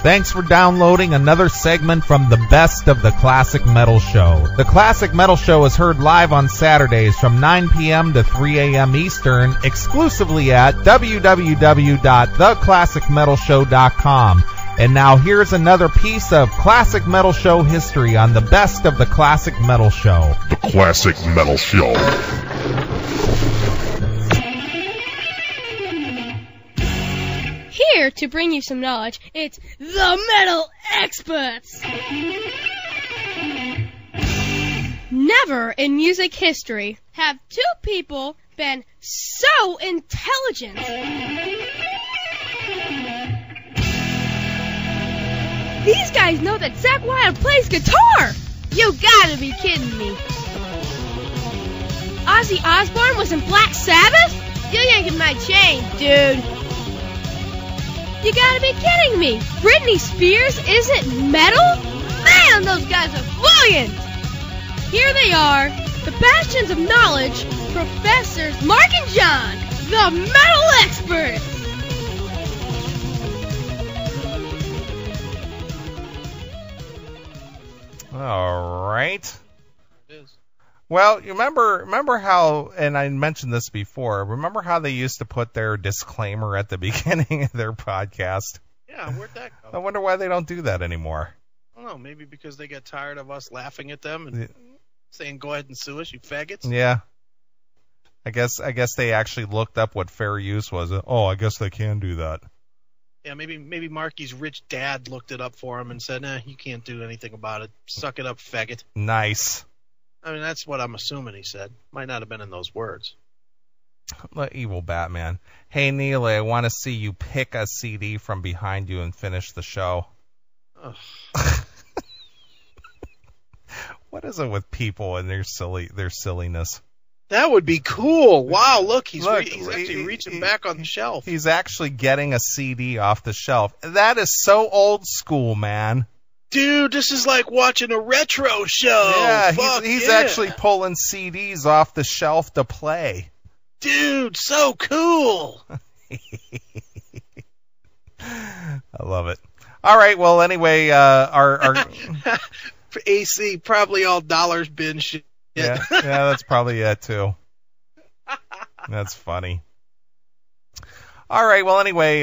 Thanks for downloading another segment from the Best of the Classic Metal Show. The Classic Metal Show is heard live on Saturdays from 9 p.m. to 3 a.m. Eastern, exclusively at www.theclassicmetalshow.com. And now here's another piece of Classic Metal Show history on the Best of the Classic Metal Show. The Classic Metal Show. Here to bring you some knowledge, it's the Metal Experts! Never in music history have two people been so intelligent. These guys know that Zakk Wylde plays guitar! You gotta be kidding me. Ozzy Osbourne was in Black Sabbath? You're yanking my chain, dude. You gotta be kidding me! Britney Spears isn't metal? Man, those guys are brilliant! Here they are, the bastions of knowledge, Professors Mark and John, the Metal Experts! All right. Well, you remember how, and I mentioned this before, remember how they used to put their disclaimer at the beginning of their podcast? Yeah, where'd that go? I wonder why they don't do that anymore. I don't know, maybe because they get tired of us laughing at them and saying, go ahead and sue us, you faggots? Yeah. I guess they actually looked up what fair use was. Oh, I guess they can do that. Yeah, maybe Marky's rich dad looked it up for him and said, nah, you can't do anything about it. Suck it up, faggot. Nice. I mean, that's what I'm assuming he said. Might not have been in those words. Evil Batman. Hey, Neeley, I want to see you pick a CD from behind you and finish the show. What is it with people and their silliness? That would be cool. Wow, look, he's actually reaching back on the shelf. He's actually getting a CD off the shelf. That is so old school, man. Dude, this is like watching a retro show. Yeah, he's actually pulling CDs off the shelf to play. Dude, so cool. I love it. All right, well, anyway, our AC, probably all dollars bin shit. Yeah, that's probably it, too. That's funny. All right, well, anyway,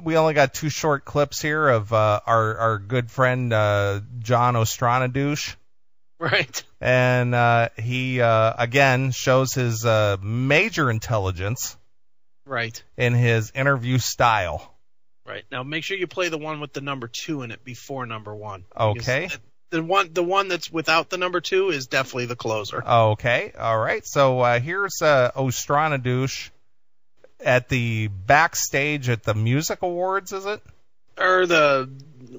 we only got two short clips here of our good friend John Ostranadouche. Right. And he, again, shows his major intelligence. Right. In his interview style. Right. Now, make sure you play the one with the number 2 in it before number 1. Okay. The one that's without the number 2 is definitely the closer. Okay. All right. So here's Ostranadouche at the backstage at the music awards, is it? Or the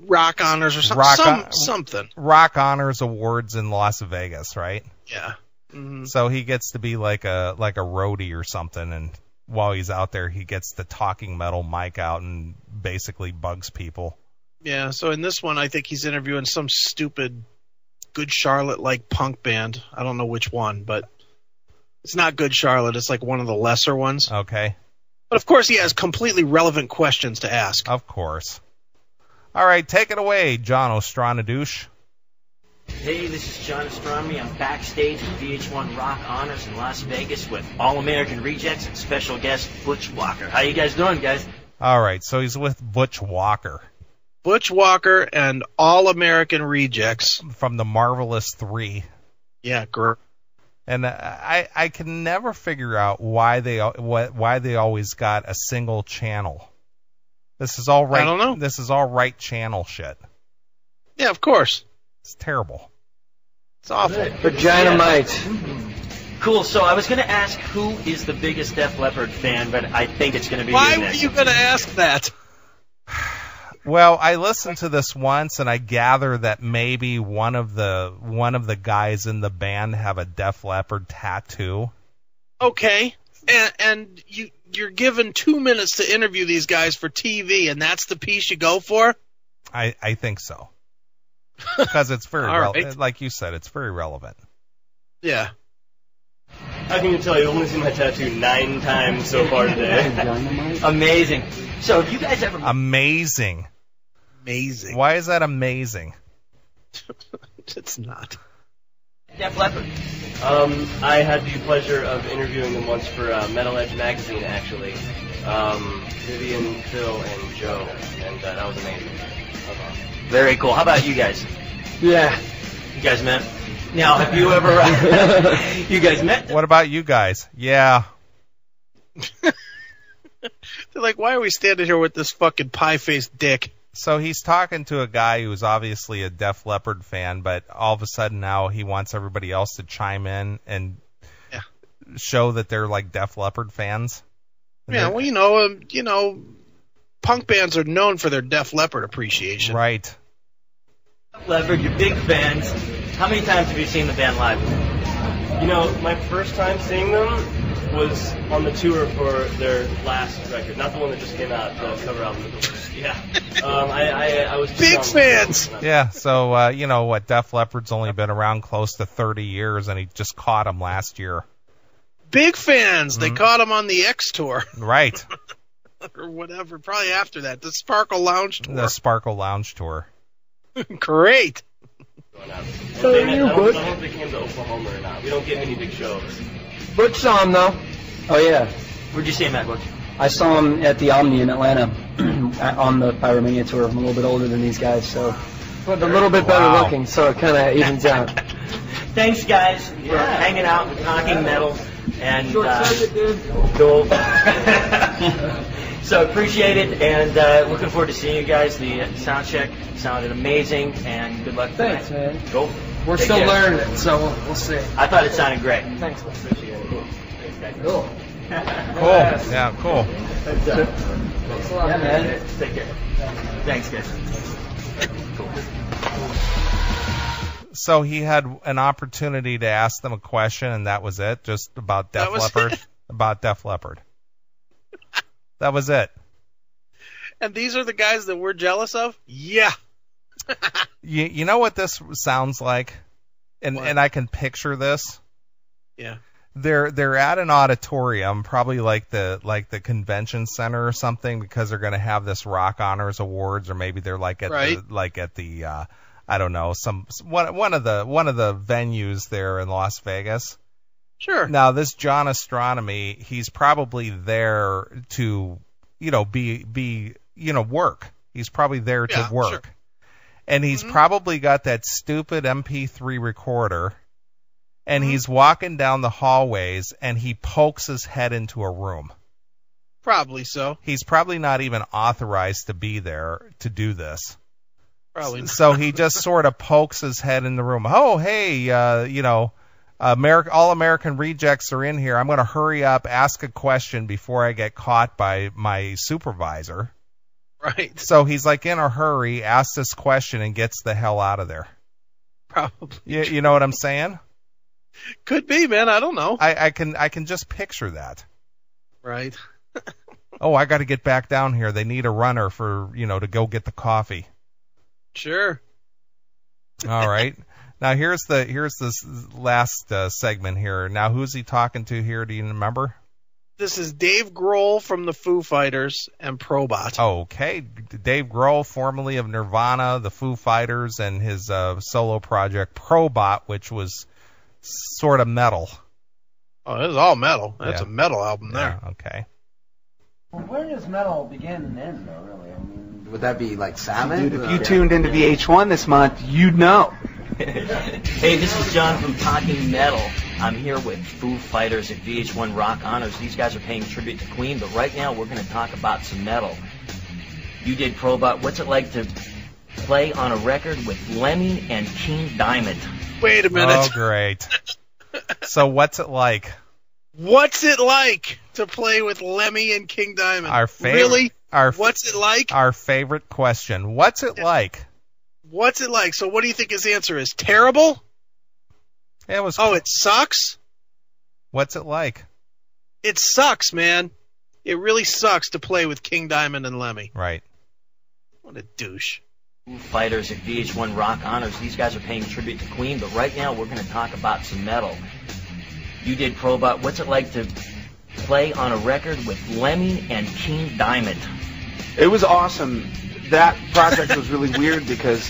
Rock Honors or something. Something. Rock Honors Awards in Las Vegas, right? Yeah. Mm-hmm. So he gets to be like a roadie or something, and while he's out there, he gets the talking metal mic out and basically bugs people. Yeah, so in this one, I think he's interviewing some stupid Good Charlotte-like punk band. I don't know which one, but it's not Good Charlotte. It's like one of the lesser ones. Okay. But, of course, he has completely relevant questions to ask. Of course. All right, take it away, John Ostranadouche. Hey, this is John Astronomy. I'm backstage at VH1 Rock Honors in Las Vegas with All-American Rejects and special guest Butch Walker. How you guys doing, guys? All right, so he's with Butch Walker. Butch Walker and All-American Rejects. From the Marvelous 3. Yeah, great. And I can never figure out why they always got a single channel. This is all right. I don't know. This is all right channel shit. Yeah, of course. It's terrible. It's awful. Vaginamite. Cool. So I was going to ask who is the biggest Def Leppard fan, but I think it's going to be Why you were next. you going to ask that? Well, I listened to this once, and I gather that maybe one of the guys in the band have a Def Leppard tattoo. Okay, and you're given 2 minutes to interview these guys for TV, and that's the piece you go for? I think so, because it's very right. like you said, it's very relevant. Yeah. I can tell you, I've only seen my tattoo 9 times so far today. Amazing. So have you guys ever... Amazing. amazing. Why is that amazing? It's not. Def Leppard. I had the pleasure of interviewing them once for Metal Edge magazine, actually. Vivian, Phil, and Joe, and that was amazing. That was awesome. Very cool. How about you guys? Yeah. You guys met? Now, have you ever... you guys met? What about you guys? Yeah. They're like, why are we standing here with this fucking pie-faced dick? So he's talking to a guy who's obviously a Def Leppard fan, but all of a sudden now he wants everybody else to chime in and show that they're like Def Leppard fans. Yeah, well, you know, punk bands are known for their Def Leppard appreciation. Right. Def Leppard, you're big fans. How many times have you seen the band live? You know, my first time seeing them was on the tour for their last record, not the one that just came out, the cover album. Yeah. I was big fans. Yeah, so, you know what, Def Leppard's only been around close to 30 years, and he just caught him last year. Big fans. They caught him on the X tour. Right. Or whatever, probably after that. The Sparkle Lounge tour. The Sparkle Lounge tour. Great. I don't know if they came to Oklahoma or not. We don't get any big shows. Butch saw him, though. Oh, yeah. Where'd you see him at, Butch? I saw him at the Omni in Atlanta on the Pyromania tour. I'm a little bit older than these guys, so... But a little bit better looking, so it kind of evens out. Thanks, guys, for hanging out and talking metal. And, Short-sighted, dude. Cool. So appreciate it, and looking forward to seeing you guys. The sound check sounded amazing, and good luck tonight. Thanks, man. Cool. We're Take still care. learning, so we'll see. I thought it sounded great. Thanks. Appreciate it. Thanks, guys. Cool. Cool. Yeah, cool. Thanks a lot, Yeah, man. man. Take care. Thanks, guys. Cool. So he had an opportunity to ask them a question, and that was it, just about Def Leppard. About Def Leppard. That was it. And these are the guys that we're jealous of? Yeah. You know what this sounds like? And I can picture this. Yeah. They're at an auditorium, probably like the convention center or something, because they're going to have this Rock Honors Awards, or maybe they're like at the I don't know, one of the venues there in Las Vegas. Sure. Now this John Astronomy, he's probably there to, be work. He's probably there to work. Sure. And he's probably got that stupid MP3 recorder, and he's walking down the hallways, and he pokes his head into a room. Probably so. He's probably not even authorized to be there to do this. Probably not. So he just sort of pokes his head in the room. Oh, hey, all American Rejects are in here. I'm going to hurry up, ask a question before I get caught by my supervisor. Right. So he's like in a hurry, asks this question, and gets the hell out of there. Probably. You know what I'm saying? Could be, man. I don't know. I can just picture that. Right. Oh, I got to get back down here. They need a runner for, to go get the coffee. Sure. All right. Now here's this last segment here. Now who's he talking to here? Do you remember? This is Dave Grohl from the Foo Fighters and Probot. Okay, Dave Grohl, formerly of Nirvana, the Foo Fighters, and his solo project Probot, which was sort of metal. Oh, this is all metal. That's a metal album there. Yeah, okay. Well, where does metal begin and end, though, really? I mean, would that be like Salmon? Dude, if you tuned into VH1 this month, you'd know. Hey, this is John from Talking Metal. I'm here with Foo Fighters at VH1 Rock Honors. These guys are paying tribute to Queen, but right now we're going to talk about some metal. You did Probot. What's it like to play on a record with Lemmy and King Diamond? Wait a minute. Oh, great. So what's it like? What's it like to play with Lemmy and King Diamond? Really? What's it like? Our favorite question. What's it like? What's it like? So what do you think his answer is? Terrible? It was. Oh, it sucks? What's it like? It sucks, man. It really sucks to play with King Diamond and Lemmy. Right. What a douche. Foo Fighters at VH1 Rock Honors. These guys are paying tribute to Queen, but right now we're going to talk about some metal. You did Probot. What's it like to play on a record with Lemmy and King Diamond? It was awesome. that project was really weird because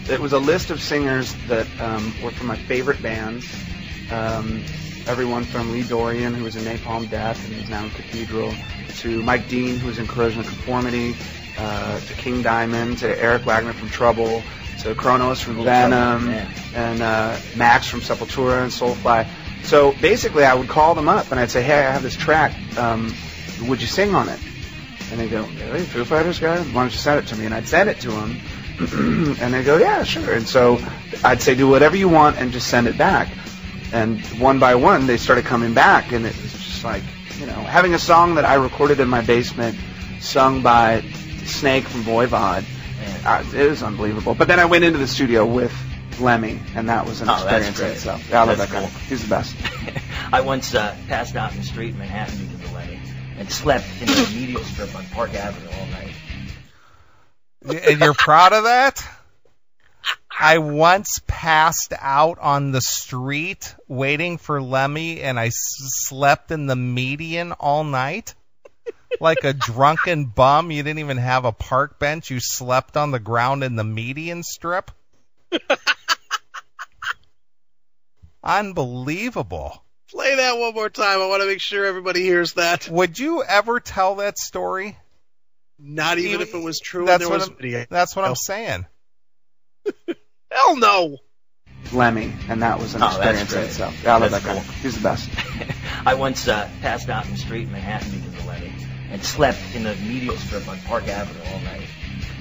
it was a list of singers that were from my favorite bands. Everyone from Lee Dorian, who was in Napalm Death and is now in Cathedral, to Mike Dean, who was in Corrosion of Conformity, to King Diamond, to Eric Wagner from Trouble, to Kronos from Venom, and Max from Sepultura and Soulfly. So basically, I would call them up and I'd say, "Hey, I have this track. Would you sing on it?" And they go, "Really, Foo Fighters guy? Why don't you send it to me?" And I'd send it to them, and they go, "Yeah, sure." And so I'd say, "Do whatever you want and just send it back." And one by one, they started coming back, and it was just like, having a song that I recorded in my basement, sung by Snake from Voivod. It was unbelievable. But then I went into the studio with Lemmy, and that was an experience in itself. Yeah, I love that guy. He's the best. I once passed out in the street in Manhattan because of Lemmy and slept in the medial strip on Park Avenue all night. And you're proud of that? I once passed out on the street waiting for Lemmy, and I slept in the median all night? Like a drunken bum? You didn't even have a park bench. You slept on the ground in the median strip? Unbelievable. Play that one more time. I want to make sure everybody hears that. Would you ever tell that story? Not even if it was true and there was video. That's what I'm saying. Hell no. Lemmy, and that was an experience in itself. Yeah, I love that guy. He's the best. I once passed out in the street in Manhattan because of Lemmy and slept in the medial strip on Park Avenue all night.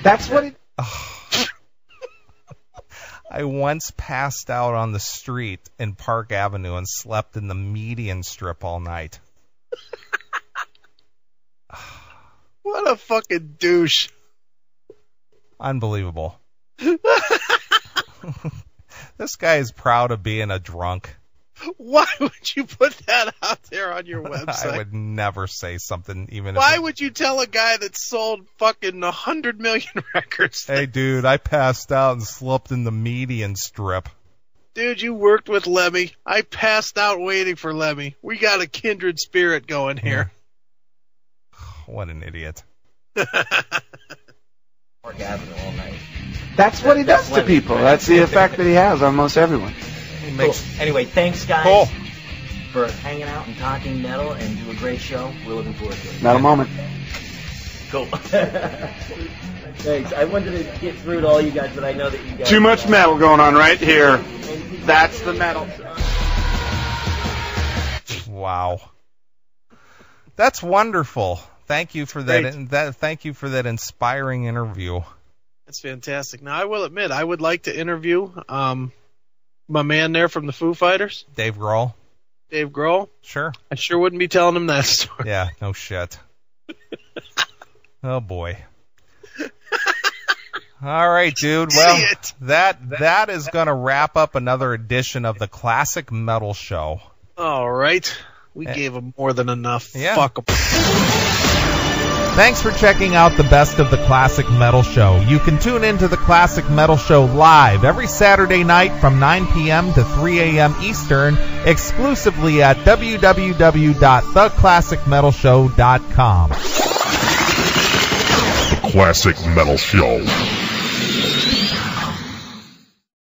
That's what it... I once passed out on the street in Park Avenue and slept in the median strip all night. What a fucking douche. Unbelievable. This guy is proud of being a drunk. Why would you put that out there on your website? I would never say something even Why would you tell a guy that sold fucking 100 million records? Hey, dude, I passed out and slept in the median strip. Dude, you worked with Lemmy. I passed out waiting for Lemmy. We got a kindred spirit going here. What an idiot. Park Avenue all night. That's what he does to people. That's the effect that he has on most everyone. Cool. Anyway, thanks, guys, for hanging out and talking metal and do a great show. We're looking forward to it. Metal moment. Cool. Thanks. I wanted to get through to all you guys, but I know that you guys... Too much metal going on right here. That's the metal. Wow. That's wonderful. Thank you for that. Thank you for that inspiring interview. That's fantastic. Now, I will admit, I would like to interview my man there from the Foo Fighters. Dave Grohl. Dave Grohl? Sure. I sure wouldn't be telling him that story. Yeah, no shit. Oh, boy. All right, dude. Well, that is going to wrap up another edition of the Classic Metal Show. All right. We gave him more than enough. Yeah. Fuck him. Thanks for checking out the best of the Classic Metal Show. You can tune into the Classic Metal Show live every Saturday night from 9 p.m. to 3 a.m. Eastern, exclusively at www.theclassicmetalshow.com. The Classic Metal Show.